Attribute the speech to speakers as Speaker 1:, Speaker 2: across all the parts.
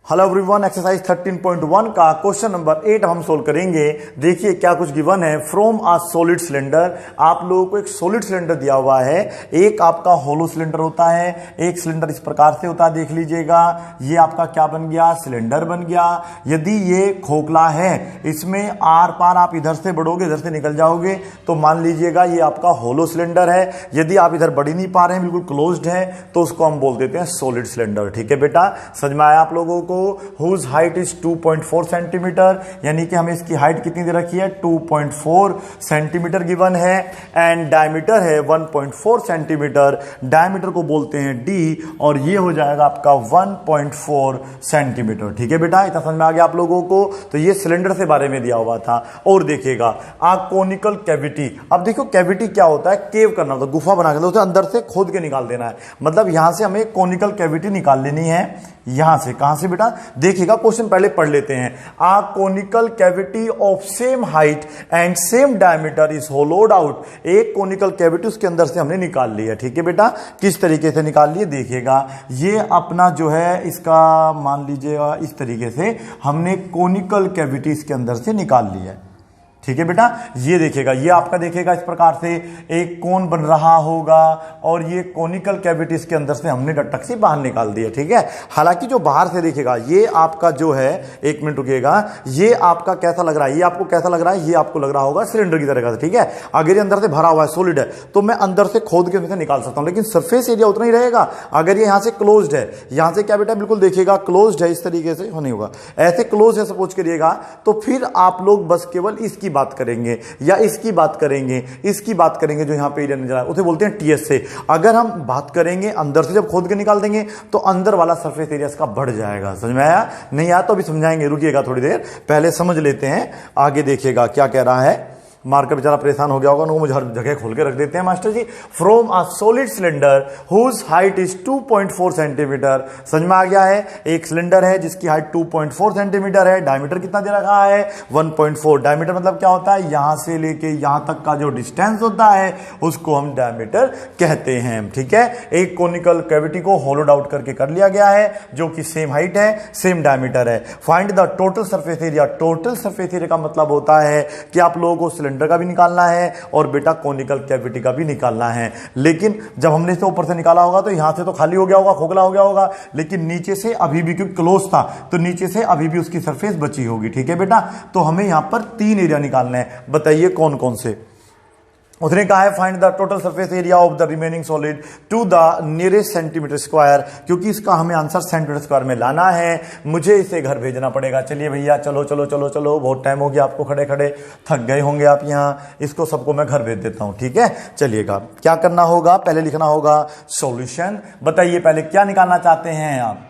Speaker 1: Hello everyone, exercise 13.1 का question number 8 हम solve करेंगे। देखिए क्या कुछ गिवन है। फ्रॉम अ सॉलिड सिलेंडर, आप लोगों को एक सॉलिड सिलेंडर दिया हुआ है। एक आपका होलो सिलेंडर होता है, एक सिलेंडर इस प्रकार से होता है, देख लीजिएगा। ये आपका क्या बन गया, सिलेंडर बन गया। यदि ये खोखला है, इसमें आर पार आप इधर से बढ़ोगे, इधर से निकल जाओगे, तो मान लीजिएगा ये आपका होलो सिलेंडर है। यदि आप इधर बढ़ ही नहीं पा रहे हैं, बिल्कुल क्लोज्ड है, तो उसको हम बोल देते हैं सॉलिड सिलेंडर। ठीक है बेटा, समझ में आया आप लोगों को। हुज हाइट इज 2.4 सेंटीमीटर, यानी कि हमें इसकी हाइट कितनी दे रखी है, 2.4 सेंटीमीटर गिवन है। एंड डायमीटर है 1.4 सेंटीमीटर, डायमीटर को बोलते हैं डी, और ये हो जाएगा आपका 1.4 सेंटीमीटर। ठीक है बेटा, इतना समझ में आ गया आप लोगों को। तो ये सिलेंडर से बारे में दिया हुआ था। और देखिएगा आ कोनिकल कैविटी। अब देखो कैविटी क्या होता है, केव करना होता है, गुफा बना के, उसे अंदर से खोद के निकाल देना है। मतलब यहां से हमें कोनिकल कैविटी निकाल लेनी है। यहां से कहां से बेटा, देखिएगा क्वेश्चन पहले पढ़ लेते हैं। A conical cavity of same height and same diameter is hollowed out. एक कोनिकल कैविटी उसके अंदर से हमने निकाल लिया। ठीक है बेटा, किस तरीके से निकाल लिए देखिएगा। ये अपना जो है इसका मान लीजिएगा इस तरीके से हमने कोनिकल कैविटी इसके अंदर से निकाल लिया है। ठीक है बेटा, ये देखिएगा, ये आपका देखिएगा इस प्रकार से एक कोन बन रहा होगा, और ये कोनिकल कैविटीज के अंदर से हमने डटक से बाहर निकाल दिया। ठीक है, हालांकि जो बाहर से देखिएगा ये आपका जो है, एक मिनट रुकिएगा, ये आपका कैसा लग रहा है, ये आपको कैसा लग रहा है, ये आपको लग रहा होगा सिलेंडर की तरह का। ठीक है, अगर ये अंदर से भरा हुआ है, सॉलिड है, तो मैं अंदर से खोद के उसमें निकाल सकता हूं, लेकिन सरफेस एरिया उतना ही रहेगा। अगर ये यहां से क्लोज्ड है, यहां से क्या बेटा, बिल्कुल देखिएगा क्लोज्ड है, इस तरीके से नहीं होगा, ऐसे क्लोज है सपोज करिएगा, तो फिर आप लोग बस केवल इसकी बात करेंगे या इसकी बात करेंगे, इसकी बात करेंगे, जो यहां पे एरिया नजर आ रहा है उसे बोलते हैं टीएस से। अगर हम बात करेंगे अंदर से, जब खोद के निकाल देंगे तो अंदर वाला सरफेस एरिया इसका बढ़ जाएगा। समझ में आया? नहीं आया तो अभी समझाएंगे, रुकिएगा थोड़ी देर, पहले समझ लेते हैं। आगे देखिएगा क्या कह रहा है। मार्कर बेचारा परेशान हो गया होगा, उनको मुझे हर जगह खोल के रख देते हैं master ji. From a solid cylinder whose height is 2.4 centimetre. समझ में आ गया है, एक सिलेंडर है जिसकी हाइट 2.4 सेंटीमीटर है, डायमीटर कितना दे रखा है, 1.4। डायमीटर मतलब क्या होता है, यहां से लेके यहां तक का जो डिस्टेंस होता है उसको हम डायमीटर कहते हैं। ठीक है, एक कोनिकल कैविटी को होलोड आउट करके कर लिया गया है, जो कि सेम हाइट है, सेम डायमीटर है। Find the total surface area. Total surface area का मतलब होता है कि आप लोगों को सिलेंडर का भी निकालना है और बेटा कोनिकल कैविटी का भी निकालना है। लेकिन जब हमने इसे ऊपर से निकाला होगा तो यहां से तो खाली हो गया होगा, खोखला हो गया होगा, लेकिन नीचे से अभी भी, क्योंकि क्लोज था तो नीचे से अभी भी उसकी सरफेस बची होगी। ठीक है बेटा, तो हमें यहां पर 3 एरिया निकालने हैं। बताइए कौन कौन से। उसने कहा है find the total surface area of the remaining solid to the nearest centimetre square, क्योंकि इसका हमें आंसर सेंटीमीटर स्क्वायर में लाना है। मुझे इसे घर भेजना पड़ेगा। चलिए भैया, चलो चलो चलो चलो, बहुत टाइम हो गया आपको खड़े खड़े, थक गए होंगे आप यहाँ। इसको सबको मैं घर भेज देता हूँ। ठीक है, चलिएगा क्या करना होगा, पहले लिखना होगा सॉल्यूशन। बताइए पहले क्या निकालना चाहते हैं आप।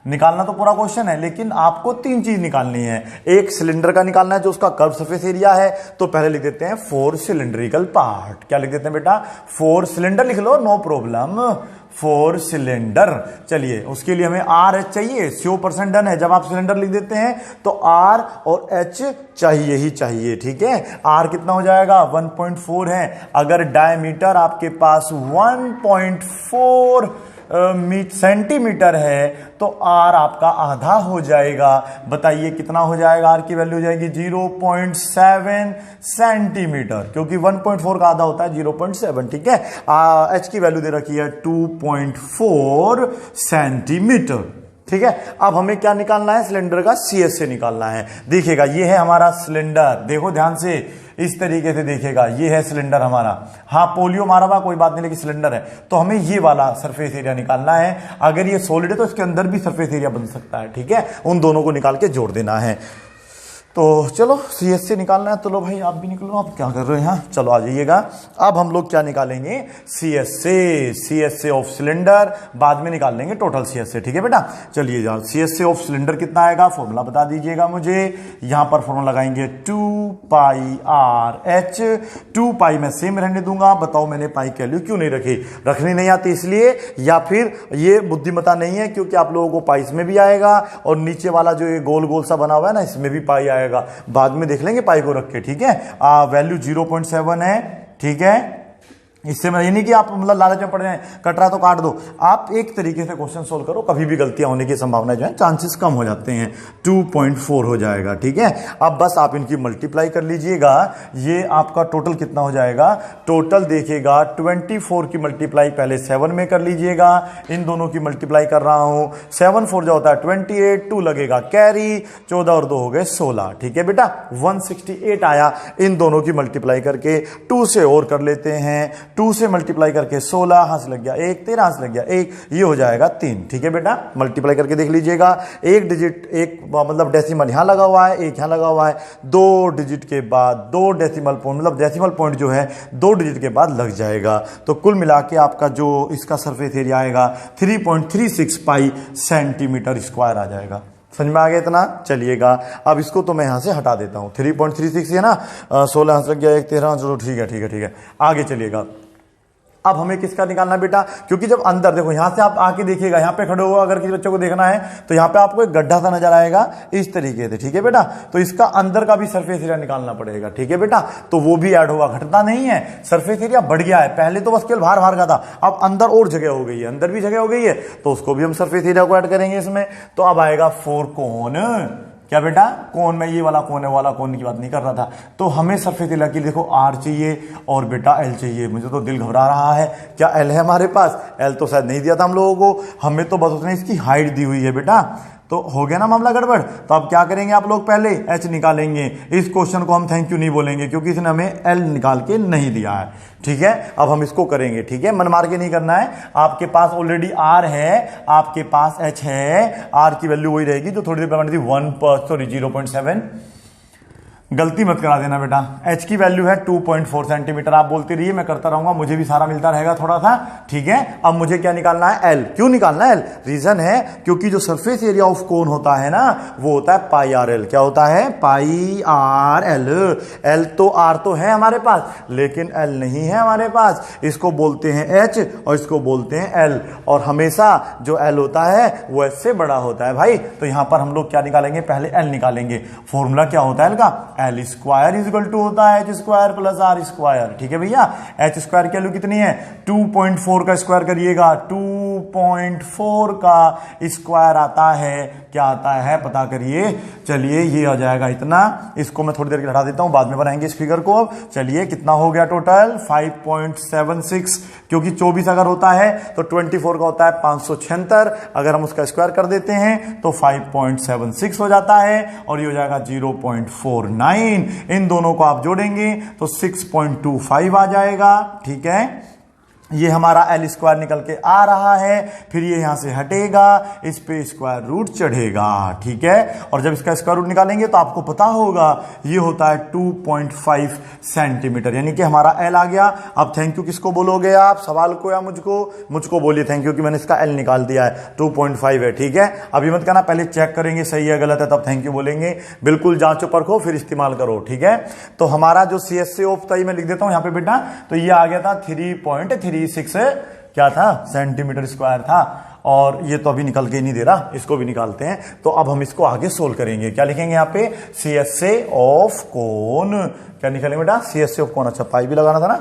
Speaker 1: निकालना तो पूरा क्वेश्चन है, लेकिन आपको 3 चीज निकालनी है। एक सिलेंडर का निकालना है जो उसका कर्व सरफेस एरिया है, तो पहले लिख देते हैं 4 सिलेंड्रिकल पार्ट। क्या लिख देते हैं बेटा, 4 सिलेंडर लिख लो, नो प्रॉब्लम, 4 सिलेंडर। चलिए उसके लिए हमें आर एच चाहिए, 100% डन है। जब आप सिलेंडर लिख देते हैं तो आर और एच चाहिए ही चाहिए। ठीक है, आर कितना हो जाएगा, 1.4 है। अगर डायमीटर आपके पास 1.4 सेंटीमीटर है तो आर आपका आधा हो जाएगा। बताइए कितना हो जाएगा, आर की वैल्यू हो जाएगी 0.7 सेंटीमीटर, क्योंकि 1.4 का आधा होता है 0.7। ठीक है, एच की वैल्यू दे रखी है 2.4 सेंटीमीटर। ठीक है, अब हमें क्या निकालना है, सिलेंडर का सीएस से निकालना है। देखिएगा ये है हमारा सिलेंडर, देखो ध्यान से, इस तरीके से देखिएगा, ये है सिलेंडर हमारा। हाँ पोलियो मारा हुआ कोई बात नहीं, लेकिन सिलेंडर है, तो हमें ये वाला सरफेस एरिया निकालना है। अगर ये सॉलिड है तो इसके अंदर भी सरफेस एरिया बन सकता है। ठीक है, उन दोनों को निकाल के जोड़ देना है। तो चलो सीएस से निकालना है, तो लो भाई आप भी निकलो, आप क्या कर रहे हैं यहाँ, चलो आ जाइएगा। अब हम लोग क्या निकालेंगे, सीएस से ऑफ सिलेंडर, बाद में निकाल लेंगे टोटल सीएस से। ठीक है बेटा, चलिए जाओ, सीएस से ऑफ सिलेंडर कितना आएगा, फॉर्मूला बता दीजिएगा मुझे। यहाँ पर फॉर्मूला लगाएंगे 2πRH। 2π मैं सेम रहने दूंगा। बताओ मैंने पाई की वैल्यू क्यों नहीं रखी, रखनी नहीं आती इसलिए, या फिर ये बुद्धिमता नहीं है, क्योंकि आप लोगों को पाई इसमें भी आएगा, और नीचे वाला जो ये गोल गोल सा बना हुआ है ना, इसमें भी पाई आएगा। बाद में देख लेंगे पाई को रख के। ठीक है, वैल्यू 0.7 है। ठीक है, इससे मैं ये नहीं कि आप मतलब लालच में पड़ जाए, कट रहा तो काट दो, आप एक तरीके से क्वेश्चन सोल्व करो, कभी भी गलतियां होने की संभावना जो है चांसेस कम हो जाते हैं। 2.4 हो जाएगा, ठीक है। अब बस आप इनकी मल्टीप्लाई कर लीजिएगा, ये आपका टोटल कितना हो जाएगा, टोटल देखिएगा 24 की मल्टीप्लाई पहले 7 में कर लीजिएगा, इन दोनों की मल्टीप्लाई कर रहा हूं, 7 4 जो होता है 28, 2 लगेगा कैरी, 14 और 2 हो गए 16, ठीक है बेटा। 168 आया, इन दोनों की मल्टीप्लाई करके 2 से और कर लेते हैं, 2 से मल्टीप्लाई करके 16, हाथ से लग गया 1, 13 हाथ से लग गया 1, ये हो जाएगा 3, ठीक है बेटा। मल्टीप्लाई करके देख लीजिएगा, एक डिजिट एक मतलब डेसिमल यहां लगा हुआ है, एक यहां लगा हुआ है, 2 डिजिट के बाद 2 डेसिमल पॉइंट, मतलब डेसिमल पॉइंट जो है 2 डिजिट के बाद लग जाएगा। तो कुल मिला के आपका जो इसका सरफेस एरिया आएगा 3.36 पाई सेंटीमीटर स्क्वायर आ जाएगा। समझ में आ गया इतना? चलिएगा अब इसको तो मैं यहां से हटा देता हूं, 3.36 है ना, 16 हाथ लग गया 1, 13, चलो ठीक है ठीक है ठीक है, आगे चलिएगा। अब हमें किसका निकालना बेटा, क्योंकि जब अंदर देखो यहां से आप आके देखिएगा, यहां पे खड़े हो अगर किसी बच्चे को देखना है तो यहां पे आपको एक गड्ढा सा नजर आएगा इस तरीके से, ठीक है बेटा। तो इसका अंदर का भी सरफेस एरिया निकालना पड़ेगा, ठीक है बेटा। तो वो भी ऐड होगा, घटता नहीं है, सरफेस एरिया बढ़ गया है, पहले तो बस केवल बाहर बाहर का था, अब अंदर और जगह हो गई है, अंदर भी जगह हो गई है, तो उसको भी हम सरफेस एरिया को ऐड करेंगे इसमें। तो अब आएगा 4 कोन, क्या बेटा, कोन में ये वाला कोन है, वाला कोन की बात नहीं कर रहा था। तो हमें सरफेस एरिया के लिए देखो आर चाहिए और बेटा एल चाहिए। मुझे तो दिल घबरा रहा है, क्या एल है हमारे पास? एल तो शायद नहीं दिया था हम लोगों को, हमें तो बस उसने इसकी हाइट दी हुई है बेटा। तो हो गया ना मामला गड़बड़। तो अब क्या करेंगे आप लोग, पहले एच निकालेंगे। इस क्वेश्चन को हम थैंक यू नहीं बोलेंगे क्योंकि इसने हमें एल निकाल के नहीं दिया है, ठीक है। अब हम इसको करेंगे, ठीक है, मन मार के नहीं करना है। आपके पास ऑलरेडी आर है, आपके पास एच है, आर की वैल्यू वही रहेगी जो थोड़ी देर पहले थी 0.7, गलती मत करा देना बेटा। एच की वैल्यू है 2.4 सेंटीमीटर, आप बोलते रहिए मैं करता रहूंगा, मुझे भी सारा मिलता रहेगा थोड़ा सा, ठीक है। अब मुझे क्या निकालना है, एल। क्यों निकालना है एल? रीजन है क्योंकि जो सरफेस एरिया ऑफ कोन होता है ना वो होता है पाई आर एल। क्या होता है? पाई आर एल। एल तो आर तो है हमारे पास लेकिन एल नहीं है हमारे पास, इसको बोलते हैं एच और इसको बोलते हैं एल। और हमेशा जो एल होता है वो एच से बड़ा होता है भाई। तो यहां पर हम लोग क्या निकालेंगे, पहले एल निकालेंगे। फॉर्मूला क्या होता है एल का? L square is equal to होता है H square plus R square, ठीक है भैया। एच स्क्वायर की वैल्यू कितनी है? 2.4 का स्क्वायर करिएगा, 2.4 का स्क्वायर आता है, क्या आता है पता करिए। चलिए ये आ जाएगा इतना, इसको मैं थोड़ी देर के हटा देता हूं, बाद में बनाएंगे इस फिगर को। अब चलिए कितना हो गया टोटल, 5.76, क्योंकि 24 अगर होता है तो 24 का होता है 576, अगर हम उसका स्क्वायर कर देते हैं तो 5.76 हो जाता है और ये हो जाएगा 0.49। इन दोनों को आप जोड़ेंगे तो 6.25 आ जाएगा, ठीक है। ये हमारा एल स्क्वायर निकल के आ रहा है, फिर ये यहां से हटेगा, इस पे स्क्वायर रूट चढ़ेगा, ठीक है। और जब इसका स्क्वायर रूट निकालेंगे तो आपको पता होगा ये होता है 2.5 सेंटीमीटर, यानी कि हमारा एल आ गया। अब थैंक यू किसको बोलोगे आप, सवाल को या मुझको? मुझको बोलिए थैंक यू कि मैंने इसका एल निकाल दिया है, 2.5 है, ठीक है। अभी मत कहना, पहले चेक करेंगे सही है गलत है तब थैंक यू बोलेंगे। बिल्कुल जांचो परखो फिर इस्तेमाल करो, ठीक है। तो हमारा जो CSA ऑफ था मैं लिख देता हूं यहां पे बेटा, तो ये आ गया था 3.36 क्या था सेंटीमीटर स्क्वायर था। और ये तो अभी निकल के नहीं दे रहा, इसको भी निकालते हैं। तो अब हम इसको आगे सोल्व करेंगे। क्या लिखेंगे यहाँ पे? CSA of cone. क्या निकालेंगे बेटा? CSA of cone. अच्छा पाई भी लगाना था ना,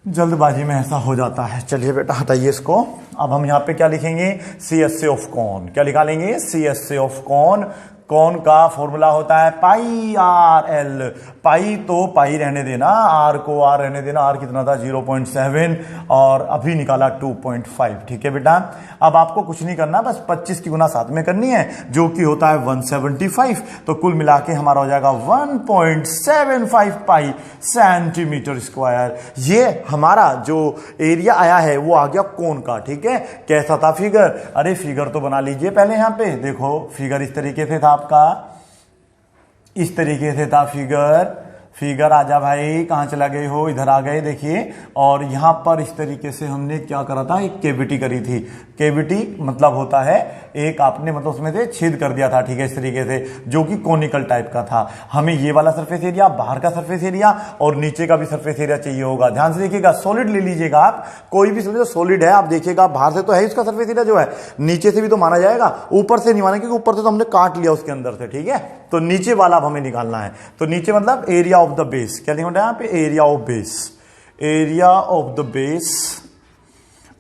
Speaker 1: जल्दबाजी में ऐसा हो जाता है। चलिए बेटा हटाइए इसको। अब हम यहाँ पे क्या लिखेंगे? CSA of cone. क्या निकालेंगे? CSA of cone. कौन का फॉर्मूला होता है पाई आर एल। पाई तो पाई रहने देना, आर को आर रहने देना। आर कितना था? 0.7 और अभी निकाला 2.5, ठीक है बेटा। अब आपको कुछ नहीं करना, बस 25 की गुना 7 में करनी है जो कि होता है 175। तो कुल मिला के हमारा हो जाएगा 1.75 पाई सेंटीमीटर स्क्वायर। ये हमारा जो एरिया आया है वो आ गया कोन का, ठीक है। कैसा था फिगर? अरे फिगर तो बना लीजिए पहले। यहां पे देखो फिगर इस तरीके से था आपका, इस तरीके से था फिगर आजा भाई, कहां चला गए हो? इधर आ गए, देखिए। और यहां पर इस तरीके से हमने क्या करा था, एक केविटी करी थी। केविटी मतलब होता है एक आपने मतलब उसमें से छेद कर दिया था, ठीक है, इस तरीके से, जो कि कोनिकल टाइप का था। हमें ये वाला सरफेस एरिया, बाहर का सरफेस एरिया और नीचे का भी सरफेस एरिया चाहिए होगा। ध्यान से देखिएगा, सॉलिड ले लीजिएगा आप, कोई भी समझो सॉलिड है, आप देखिएगा बाहर से तो है इसका सरफेस एरिया जो है, नीचे से भी तो माना जाएगा, ऊपर से नहीं माना क्योंकि ऊपर से तो हमने काट लिया उसके अंदर से, ठीक है। तो नीचे वाला अब हमें निकालना है। तो नीचे मतलब एरिया ऑफ द बेस। क्या लिखा है यहाँ पे? Area of base. Area of the base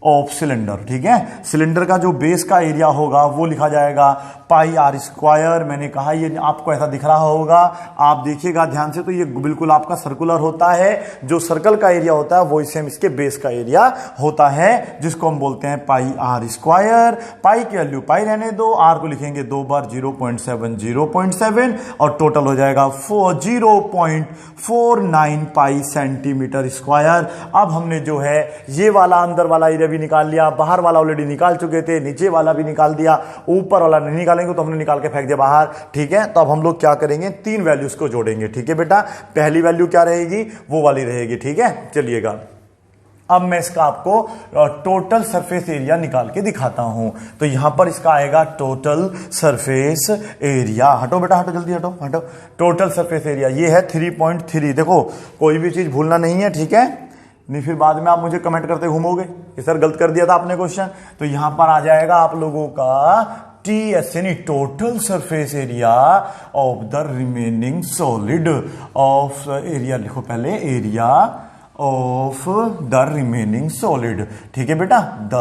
Speaker 1: of cylinder. ठीक है, सिलेंडर का जो बेस का एरिया होगा वो लिखा जाएगा पाई आर स्क्वायर। मैंने कहा ये आपको ऐसा दिख रहा होगा, आप देखिएगा ध्यान से, तो ये बिल्कुल आपका सर्कुलर होता है। जो सर्कल का एरिया होता है वो सेम इसके बेस का एरिया होता है, जिसको हम बोलते हैं पाई आर स्क्वायर। पाई की वैल्यू पाई रहने दो, आर को लिखेंगे 2 बार 0.7 और टोटल हो जाएगा 0.49 पाई सेंटीमीटर स्क्वायर। अब हमने जो है ये वाला अंदर वाला एरिया भी निकाल लिया, बाहर वाला ऑलरेडी निकाल चुके थे, नीचे वाला भी निकाल दिया, ऊपर वाला नहीं निकालेंगे तो हमने निकाल के फेंक दिया बाहर। ठीक है, तो अब हम लोग क्या करेंगे, 3 वैल्यूज को जोड़ेंगे। ठीक है बेटा, पहली वैल्यू क्या रहेगी, वो वाली रहेगी। ठीक है, चलिएगा अब मैं इसका आपको टोटल सरफेस एरिया निकाल के दिखाता हूं। तो यहां पर इसका आएगा टोटल सरफेस एरिया। हटो बेटा, हटो, जल्दी हटो, हटो। टोटल सरफेस एरिया ये है 3.3। देखो कोई भी चीज भूलना नहीं है, ठीक है, नहीं फिर बाद में आप मुझे कमेंट करते घूमोगे कि सर गलत कर दिया था आपने क्वेश्चन। तो यहां पर आ जाएगा आप लोगों का TSNE, total surface area of the remaining solid of area. लिखो पहले, area of the remaining solid. ठीक है बेटा, द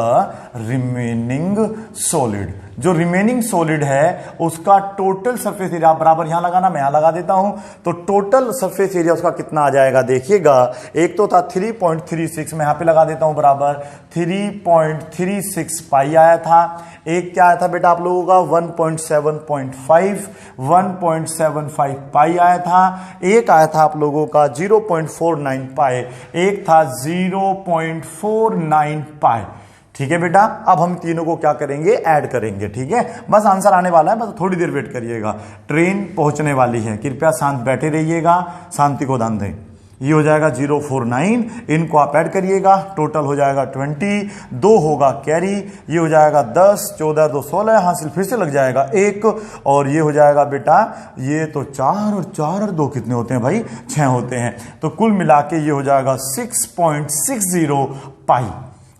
Speaker 1: रिमेनिंग सॉलिड, जो रिमेनिंग सॉलिड है उसका टोटल सरफेस एरिया बराबर यहां लगाना, मैं यहां लगा देता हूं। तो टोटल सरफेस एरिया उसका कितना आ जाएगा, देखिएगा। एक तो था 3.36, मैं यहां पे लगा देता हूं बराबर 3.36 पाई आया था। एक क्या आया था बेटा आप लोगों का 1.75 पाई आया था। एक आया था आप लोगों का 0.49 पाई, एक था 0.49 पाई। ठीक है बेटा, अब हम तीनों को क्या करेंगे, ऐड करेंगे। ठीक है, बस आंसर आने वाला है, बस थोड़ी देर वेट करिएगा, ट्रेन पहुंचने वाली है। कृपया शांत बैठे रहिएगा, शांति को दान दें। ये हो जाएगा 049, इनको आप ऐड करिएगा, टोटल हो जाएगा 20, 2 होगा कैरी, ये हो जाएगा 10, 14, 2, 16, हासिल फिर से लग जाएगा 1, और ये हो जाएगा बेटा, ये तो 4 और 2 कितने होते हैं भाई, 6 होते हैं। तो कुल मिला के ये हो जाएगा 6.60 पाई।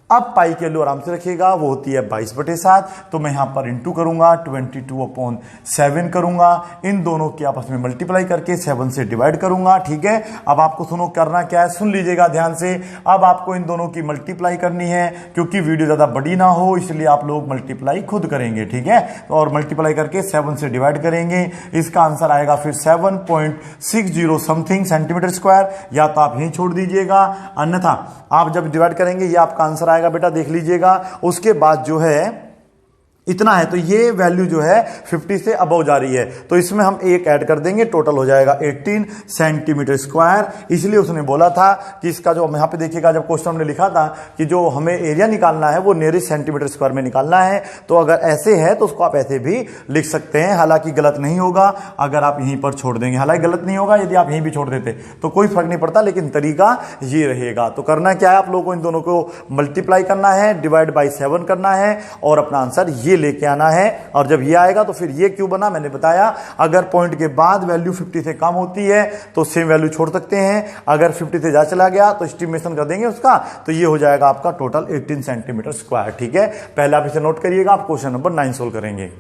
Speaker 1: अब पाई की वैल्यू आराम से रखिएगा, वो होती है 22/7। तो मैं यहां पर इंटू करूंगा, 22/7 करूंगा, इन दोनों के आपस में मल्टीप्लाई करके 7 से डिवाइड करूंगा। ठीक है, अब आपको सुनो करना क्या है, सुन लीजिएगा ध्यान से। अब आपको इन दोनों की मल्टीप्लाई करनी है, क्योंकि वीडियो ज्यादा बड़ी ना हो इसलिए आप लोग मल्टीप्लाई खुद करेंगे। ठीक है, और मल्टीप्लाई करके 7 से डिवाइड करेंगे। इसका आंसर आएगा फिर 7.60 समथिंग सेंटीमीटर स्क्वायर, या तो आप यहीं छोड़ दीजिएगा, अन्यथा आप जब डिवाइड करेंगे ये आपका आंसर आएगा बेटा, देख लीजिएगा। उसके बाद जो है इतना है, तो ये वैल्यू जो है 50 से अबव जा रही है, तो इसमें हम एक ऐड कर देंगे, टोटल हो जाएगा 18 सेंटीमीटर स्क्वायर। इसलिए उसने बोला था कि इसका जो यहां पे देखिएगा, जब क्वेश्चन हमने लिखा था कि जो हमें एरिया निकालना है वो नियरेस्ट सेंटीमीटर स्क्वायर में निकालना है, तो अगर ऐसे है तो उसको आप ऐसे भी लिख सकते हैं, हालांकि गलत नहीं होगा अगर आप यहीं पर छोड़ देंगे। हालांकि गलत नहीं होगा यदि आप यहीं भी छोड़ देते तो कोई फर्क नहीं पड़ता, लेकिन तरीका ये रहेगा। तो करना क्या है, आप लोगों को इन दोनों को मल्टीप्लाई करना है, डिवाइड बाई 7 करना है, और अपना आंसर ये लेके आना है। और जब ये आएगा तो फिर ये क्यों बना, मैंने बताया, अगर पॉइंट के बाद वैल्यू 50 से कम होती है तो सेम वैल्यू छोड़ सकते हैं, अगर 50 से ज्यादा चला गया तो एस्टिमेशन कर देंगे उसका, तो ये हो जाएगा आपका टोटल 18 सेंटीमीटर स्क्वायर। ठीक है, पहले आप इसे नोट करिएगा, आप क्वेश्चन नंबर 9 सोल्व करेंगे।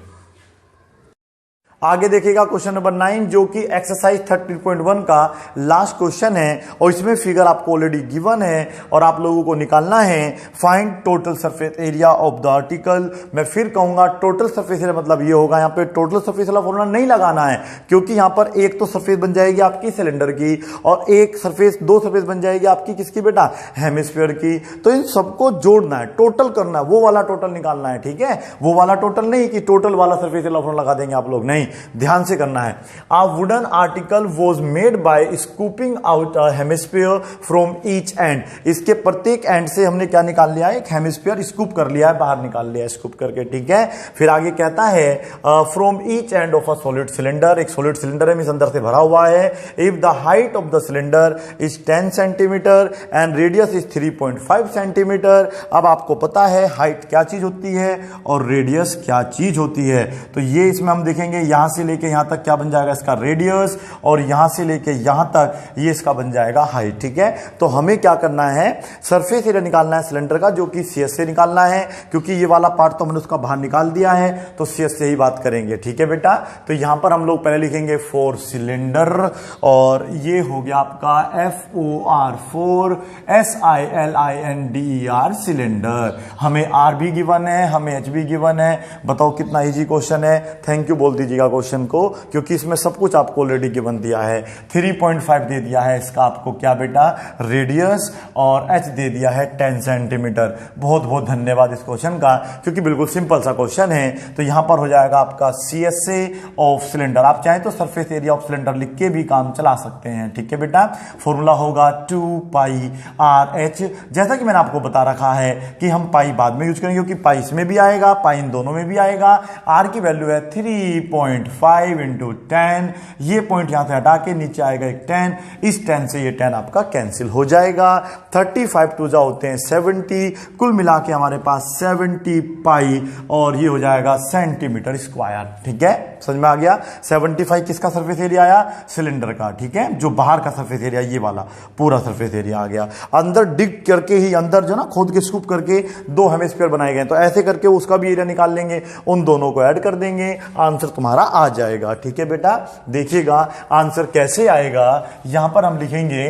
Speaker 1: आगे देखिएगा क्वेश्चन नंबर 9, जो कि एक्सरसाइज 13.1 का लास्ट क्वेश्चन है, और इसमें फिगर आपको ऑलरेडी गिवन है और आप लोगों को निकालना है find total surface area of the article. मैं फिर कहूंगा टोटल सरफेस एरिया मतलब ये होगा, यहाँ पे टोटल सरफेस वाला फॉर्मूला नहीं लगाना है, क्योंकि यहाँ पर एक तो सरफेस बन जाएगी आपकी सिलेंडर की, और एक सरफेस, 2 सरफेस बन जाएगी आपकी किसकी बेटा, हेमिस्फीयर की। तो इन सबको जोड़ना है, टोटल करना है, वो वाला टोटल निकालना है। ठीक है, वो वाला टोटल नहीं कि टोटल वाला सरफेस वाला फॉर्मूला लगा देंगे आप लोग, नहीं, ध्यान से करना है। A wooden article was made by scooping out a hemisphere from each end। इसके प्रत्येक एंड से हमने क्या निकाल लिया है, एक हेमिस्फीयर स्कूप कर लिया है, बाहर निकाल लिया है स्कूप करके। ठीक है, फिर आगे कहता है from each end of a solid cylinder, एक सॉलिड सिलेंडर है, अंदर से भरा हुआ है। If the height of the cylinder is 10 centimetre and radius is 3.5 centimetre. अब आपको पता है हाइट क्या चीज होती है और रेडियस क्या चीज होती है, तो ये इसमें हम देखेंगे, यहां यहां से लेके यहां तक क्या बन जाएगा इसका रेडियस, और यहां से लेके यहां तक ये इसका बन जाएगा हाइट। ठीक है, तो हमें क्या करना है, सरफेस एरिया निकालना है सिलेंडर का, जो कि सीएस से निकालना है, क्योंकि ये वाला पार्ट तो हमने उसका बाहर निकाल दिया है, तो सीएस से ही बात करेंगे। ठीक है बेटा, तो यहां पर हम लोग पहले लिखेंगे फॉर सिलेंडर, और ये हो गया आपका FOR फॉर SILINDER सिलेंडर। हमें R भी गिवन है, हमें H भी गिवन है। बताओ कितना इजी क्वेश्चन है, थैंक यू बोल दीजिएगा क्वेश्चन को, क्योंकि इसमें सब कुछ आपको ऑलरेडी गिवन दिया है। 3.5 दे दिया है इसका आपको क्या बेटा, रेडियस, और H दे दिया है 10 सेंटीमीटर। बहुत बहुत धन्यवाद इस क्वेश्चन का, क्योंकि बिल्कुल सिंपल सा क्वेश्चन है। तो यहां पर हो जाएगा आपका CSA ऑफ सिलेंडर। आप चाहें तो सरफेस एरिया ऑफ सिलेंडर लिख के भी काम चला सकते हैं। ठीक है बेटा, फॉर्मूला होगा 2 पाई RH। जैसा कि मैंने आपको बता रखा है कि हम पाई बाद में यूज करेंगे, क्योंकि पाई इसमें भी आएगा, पाई इन दोनों में भी आएगा। R की वैल्यू है 3.5 इंटू 10, ये पॉइंट यहां से हटा के नीचे आएगा एक 10, इस 10 से ये 10 आपका कैंसिल हो जाएगा। 35 टू जा होते हैं 70, कुल मिला के हमारे पास 70 पाई, और ये हो जाएगा सेंटीमीटर स्क्वायर। ठीक है, समझ में आ गया। 75 किसका सरफेस एरिया आया, सिलेंडर का। ठीक है, जो बाहर का सरफेस एरिया, ये वाला पूरा सरफेस एरिया आ गया। अंदर डिग करके ही, अंदर जो ना खोद के स्कूप करके 2 हेमिस्फीयर बनाए गए, तो ऐसे करके उसका भी एरिया निकाल लेंगे, उन दोनों को ऐड कर देंगे, आंसर तुम्हारा आ जाएगा। ठीक है बेटा, देखिएगा आंसर कैसे आएगा। यहां पर हम लिखेंगे,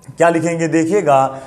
Speaker 1: क्या लिखेंगे देखिएगा,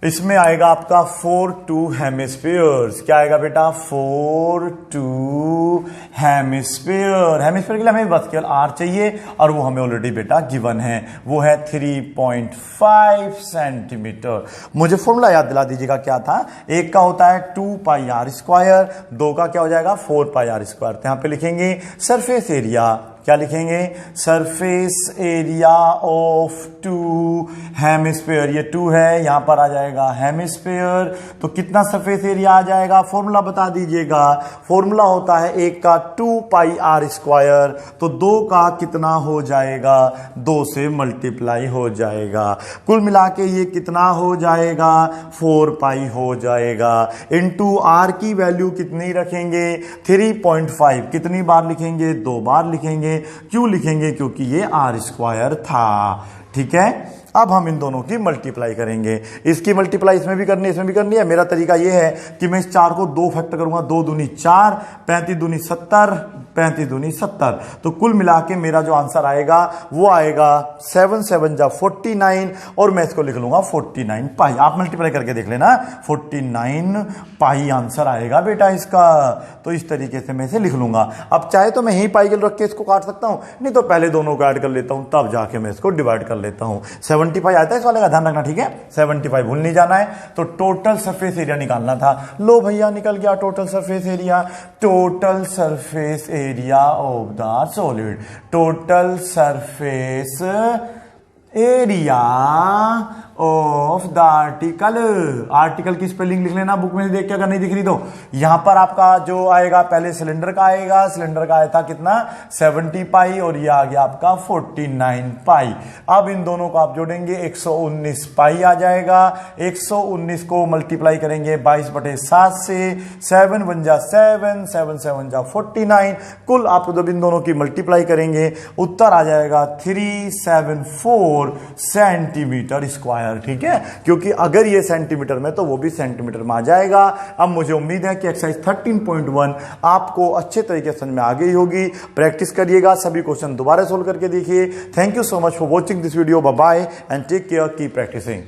Speaker 1: इसमें आएगा आपका 4 2 हेमिस्फीयर्स। क्या आएगा बेटा, 4 2 हेमिस्फीयर। हेमिस्फीयर के लिए हमें बस केवल R चाहिए, और वो हमें ऑलरेडी बेटा गिवन है, वो है 3.5 सेंटीमीटर। मुझे फॉर्मूला याद दिला दीजिएगा क्या था। एक का होता है 2 पाई R स्क्वायर, 2 का क्या हो जाएगा 4 पाई R स्क्वायर। तो यहां पे लिखेंगे सरफेस एरिया, क्या लिखेंगे, सरफेस एरिया ऑफ 2 हेमिस्फीयर। ये 2 है, यहां पर आ जाएगा हेमिस्फीयर, तो कितना सरफेस एरिया आ जाएगा, फॉर्मूला बता दीजिएगा। फॉर्मूला होता है एक का 2 पाई R स्क्वायर, तो 2 का कितना हो जाएगा, 2 से मल्टीप्लाई हो जाएगा। कुल मिला के ये कितना हो जाएगा, 4 पाई हो जाएगा। इनटू R की वैल्यू कितनी रखेंगे, 3.5। कितनी बार लिखेंगे, 2 बार लिखेंगे। क्यों लिखेंगे, क्योंकि ये R स्क्वायर था। ठीक है, अब हम इन दोनों की मल्टीप्लाई करेंगे। इसकी मल्टीप्लाई इसमें भी करनी है, इसमें भी करनी है। मेरा तरीका ये है कि मैं इस 4 को 2 फैक्टर करूंगा, 2 दूनी 4, 35 दूनी 70, 35 दूनी 70। तो कुल मिला के मेरा जो आंसर आएगा वो आएगा 7 7 जा 49, और मैं इसको लिख लूंगा 49 पाई। आप मल्टीप्लाई करके देख लेना, 49 पाई आंसर आएगा बेटा इसका। तो इस तरीके से मैं इसे लिख लूंगा। अब चाहे तो मैं यही पाई के रख के इसको काट सकता हूं, नहीं तो पहले दोनों को ऐड कर लेता हूं, तब जाके मैं इसको डिवाइड कर लेता हूं। 75 आता है इस वाले का, ध्यान रखना। ठीक है, 75 भूल नहीं जाना है। तो टोटल सरफेस एरिया निकालना था। लो भैया निकल गया total surface area. Total surface area of the solid, total surface area of the article. Article की स्पेलिंग लिख लेना बुक में देख के, अगर नहीं दिख रही तो। यहां पर आपका जो आएगा, पहले सिलेंडर का आएगा, सिलेंडर का आया था कितना 70 पाई, और ये आ गया आपका 49 पाई। अब इन दोनों को आप जोड़ेंगे, 119 पाई आ जाएगा। 119 को मल्टीप्लाई करेंगे 22/7 से, 7 1 जा 7, 7 7 जा 49। कुल आप जब इन दोनों की मल्टीप्लाई करेंगे, उत्तर आ जाएगा 374 सेंटीमीटर स्क्वायर। ठीक है, क्योंकि अगर ये सेंटीमीटर में, तो वो भी सेंटीमीटर में आ जाएगा। अब मुझे उम्मीद है कि एक्सरसाइज 13.1 आपको अच्छे तरीके से समझ में आ गई होगी। प्रैक्टिस करिएगा, सभी क्वेश्चन दोबारा सोल्व करके देखिए। Thank you so much for watching this video. Bye bye and take care, keep practising.